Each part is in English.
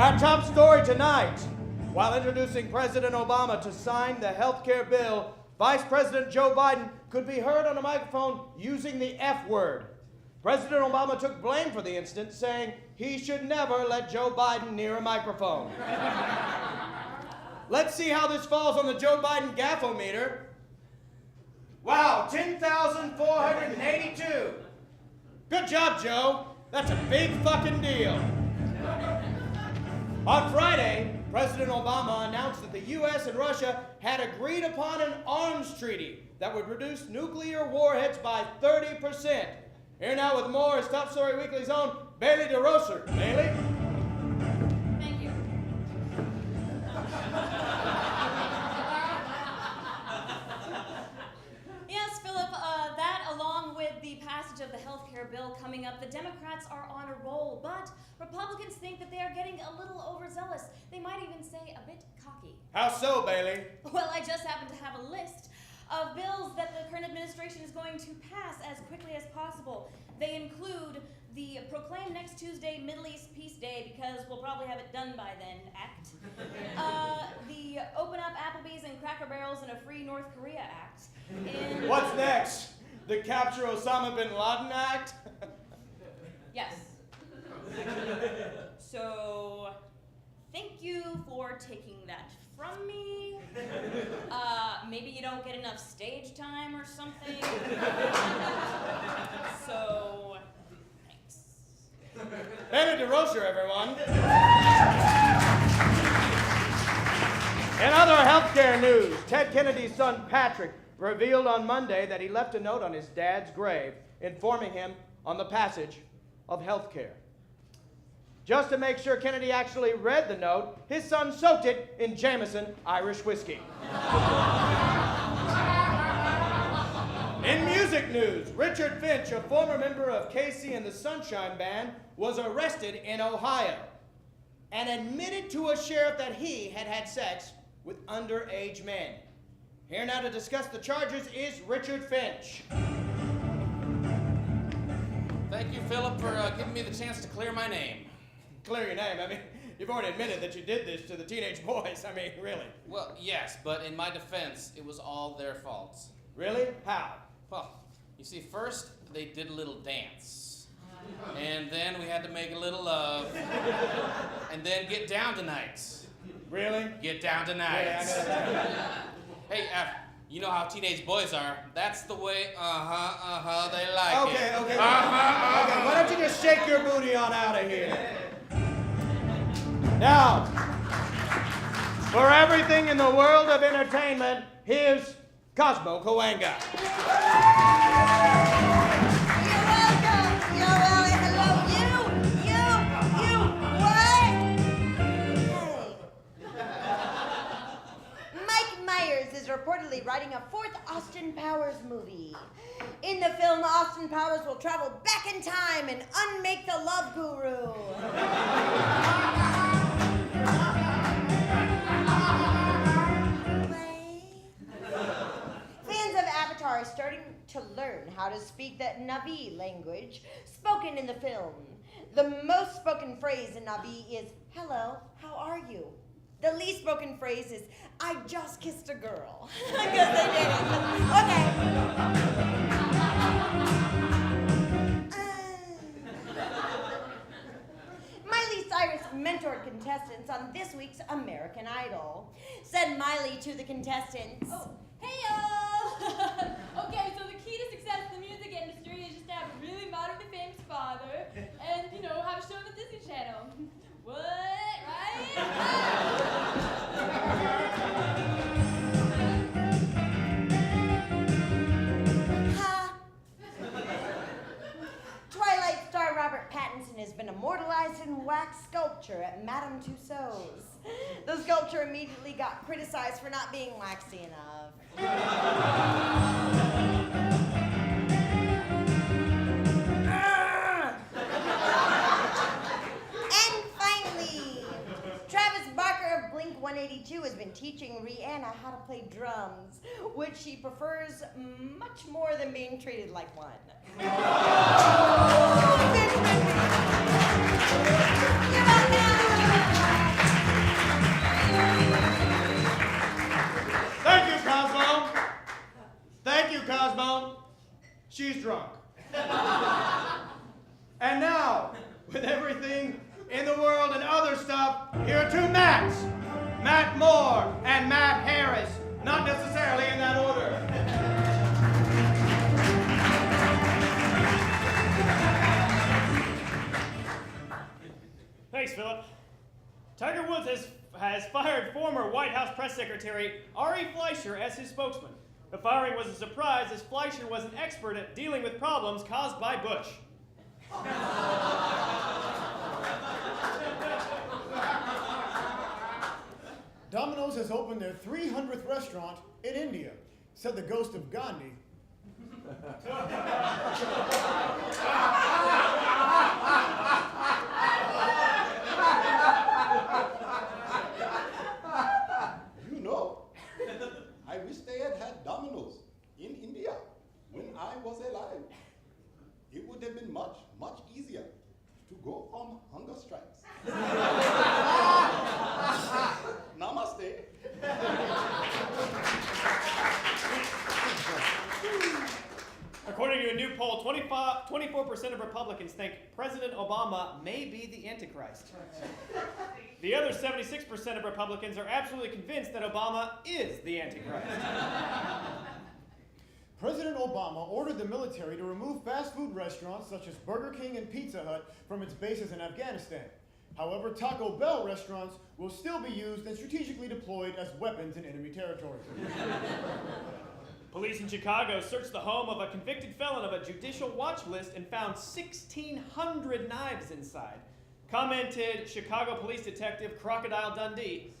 Our top story tonight. While introducing President Obama to sign the health care bill, Vice President Joe Biden could be heard on a microphone using the F word. President Obama took blame for the incident, saying he should never let Joe Biden near a microphone. Let's see how this falls on the Joe Biden gaffometer. Wow, 10,482. Good job, Joe. That's a big fucking deal. On Friday, President Obama announced that the U.S. and Russia had agreed upon an arms treaty that would reduce nuclear warheads by 30%. Here now with more is Top Story Weekly's own Bailee DeRocher. Bailee? Thank you. Yes, Phillip, that along with the passage of the health care bill coming up, the Democrats are on a roll, but Republicans think that they are getting a little overzealous. They might even say a bit cocky. How so, Bailee? Well, I just happen to have a list of bills that the current administration is going to pass as quickly as possible. They include the Proclaim Next Tuesday Middle East Peace Day, because we'll probably have it done by then act. The Open Up Applebee's and Cracker Barrels in a Free North Korea act. And what's next? The Capture Osama bin Laden act? Yes. So, thank you for taking that from me. Maybe you don't get enough stage time or something. So, thanks. Bailee DeRocher, everyone. In other healthcare news, Ted Kennedy's son Patrick revealed on Monday that he left a note on his dad's grave informing him on the passage of health care. Just to make sure Kennedy actually read the note, his son soaked it in Jameson Irish whiskey. In music news, Richard Finch, a former member of Casey and the Sunshine Band, was arrested in Ohio and admitted to a sheriff that he had had sex with underage men. Here now to discuss the charges is Richard Finch. Thank you, Phillip, for giving me the chance to clear my name. Clear your name? I mean, you've already admitted that you did this to the teenage boys. I mean, really. Well, yes, but in my defense, it was all their fault. Really? How? Well, you see, first, they did a little dance. And then we had to make a little love. And then get down tonight. Really? Get down tonight. Yeah, I know that. Hey, you know how teenage boys are. That's the way, they like it. Okay. Okay, why don't you just shake your booty on out of here? Now, for everything in the world of entertainment, here's Cosmo Kawanga. You're welcome. Hello, you, what? Hey. Mike Myers is reportedly writing a fourth Austin Powers movie. In the film, Austin Powers will travel back in time and unmake the love guru. Fans of Avatar are starting to learn how to speak that Na'vi language spoken in the film. The most spoken phrase in Na'vi is, "Hello, how are you?" The least spoken phrase is, "I just kissed a girl." Because they did it. Okay. Miley Cyrus mentored contestants on this week's American Idol. Said Miley to the contestants, "Oh, hey y'all! Okay, so the key to success in the music industry is just to have a really moderately famous father and, have a show on the Disney Channel. What? Right? Ha! Twilight star Robert Pattinson has been immortalized in wax sculpture at Madame Tussauds. The sculpture immediately got criticized for not being waxy enough. And finally, Travis Barker of Blink-182 has been teaching Rihanna how to play drums, which she prefers much more than being treated like one. You're welcome. And now, with everything in the world and other stuff, here are two Matts. Matt Moore and Matt Harris. Not necessarily in that order. Thanks, Phillip. Tiger Woods has fired former White House press secretary Ari Fleischer as his spokesman. The firing was a surprise as Fleischer was an expert at dealing with problems caused by Bush. Domino's has opened their 300th restaurant in India, said the ghost of Gandhi. You know, I wish they had Domino's in India when I was alive. It would have been much, much easier to go on hunger strikes. Namaste. According to a new poll, 24% of Republicans think President Obama may be the Antichrist. The other 76% of Republicans are absolutely convinced that Obama is the Antichrist. President Obama ordered the military to remove fast food restaurants such as Burger King and Pizza Hut from its bases in Afghanistan. However, Taco Bell restaurants will still be used and strategically deployed as weapons in enemy territory. Police in Chicago searched the home of a convicted felon of a judicial watch list and found 1,600 knives inside. Commented Chicago Police Detective Crocodile Dundee.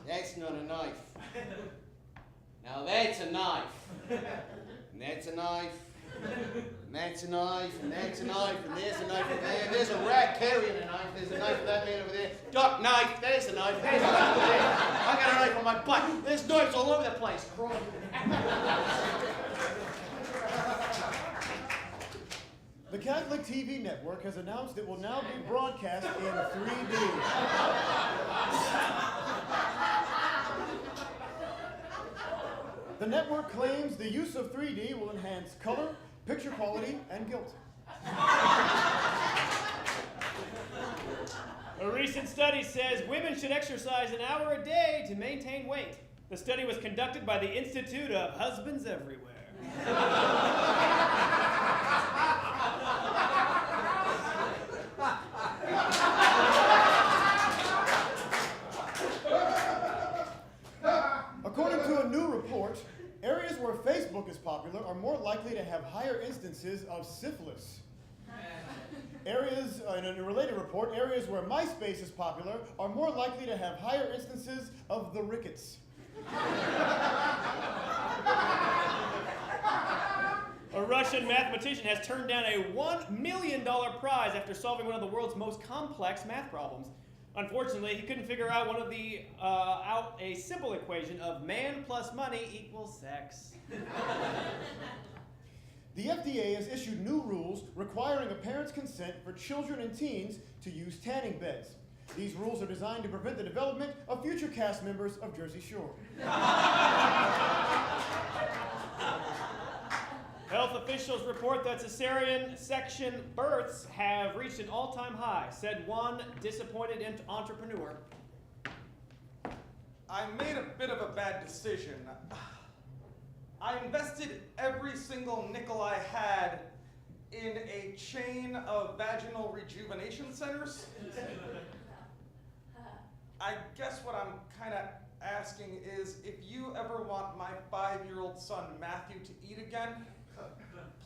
That's not a knife. Now that's a knife. And that's a knife. And that's a knife. And that's a knife. And there's a knife over there. There's a rat carrying a knife. There's a knife for that man over there. Duck knife. There's a knife. There's a knife over there. I got a knife on my butt. There's knives all over the place. The Catholic TV network has announced it will now be broadcast in 3D. The network claims the use of 3D will enhance color, picture quality, and guilt. A recent study says women should exercise an hour a day to maintain weight. The study was conducted by the Institute of Husbands Everywhere. According to a new report, areas where Facebook is popular are more likely to have higher instances of syphilis. In a related report, areas where MySpace is popular are more likely to have higher instances of the rickets. A Russian mathematician has turned down a $1 million prize after solving one of the world's most complex math problems. Unfortunately, he couldn't figure out out a simple equation of man plus money equals sex. The FDA has issued new rules requiring a parent's consent for children and teens to use tanning beds. These rules are designed to prevent the development of future cast members of Jersey Shore. Health officials report that cesarean section births have reached an all-time high, said one disappointed entrepreneur. I made a bit of a bad decision. I invested every single nickel I had in a chain of vaginal rejuvenation centers. I guess what I'm kind of asking is if you ever want my 5-year-old son Matthew to eat again,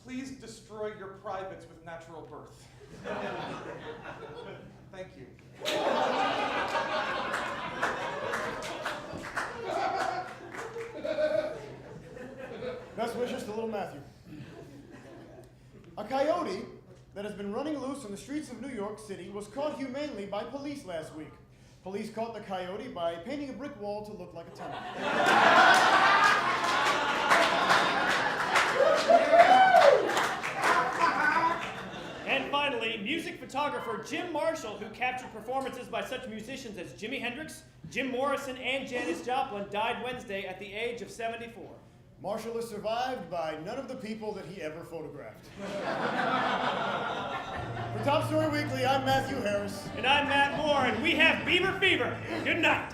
please destroy your privates with natural birth. Thank you. Best wishes to little Matthew. A coyote that has been running loose on the streets of New York City was caught humanely by police last week. Police caught the coyote by painting a brick wall to look like a tunnel. And finally, music photographer Jim Marshall, who captured performances by such musicians as Jimi Hendrix, Jim Morrison, and Janis Joplin, died Wednesday at the age of 74. Marcellas survived by none of the people that he ever photographed. For Top Story Weekly, I'm Matthew Harris. And I'm Matt Moore, and we have Bieber Fever. Good night.